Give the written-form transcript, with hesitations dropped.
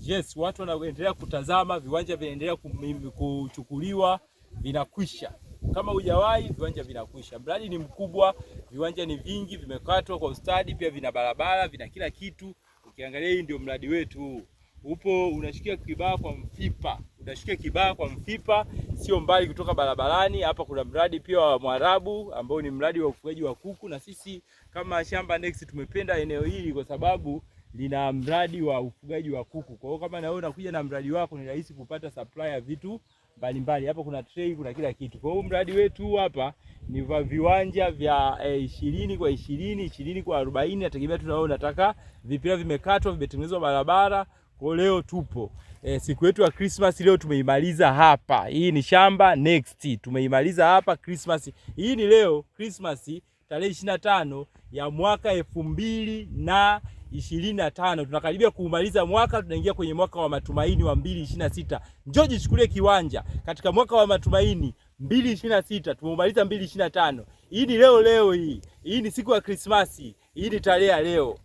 Yes, watu wanaendelea kutazama, viwanja vinaendelea kuchukuliwa, vinakwisha. Kama hujawahi, viwanja vinakwisha. Mradi ni mkubwa, viwanja ni vingi, vimekatwa kwa ustadi, pia vina barabara, vina kila kitu. Ukiangalia hii ndio mradi wetu. Upo unashikia Kibaha kwa Mfipa. Unashikia Kibaha kwa Mfipa, sio mbali kutoka barabarani. Hapa kuna mradi pia wa Mwarabu ambao ni mradi wa ufugaji wa kuku, na sisi kama Shamba Next tumependa eneo hili kwa sababu lina mradi wa ufugaji wa kuku. Kwa hiyo kama na wewe unakuja na mradi wako, ni rahisi kupata supply ya vitu mbalimbali. Hapa kuna tray, kuna kila kitu. Kwa hiyo mradi wetu hapa ni wa viwanja vya 20 kwa 20, 20 kwa 40, nategemea tu na wewe unataka vipi. Vimekatwa, vimetengenezwa barabara. Kwa leo tupo siku yetu ya Christmas leo tumeimaliza hapa. Hii ni Shamba Next. Tumeimaliza hapa Christmas. Hii ni leo Christmas tarehe 25 ya mwaka 2025. Tunakaribia kumaliza mwaka, tunaingia kwenye mwaka wa matumaini wa 2026. Njoo jichukulie kiwanja katika mwaka wa matumaini 2026. Tumemaliza 2025. Hii ni leo hii. Hii ni siku ya Christmas. Hii ni tarehe ya leo.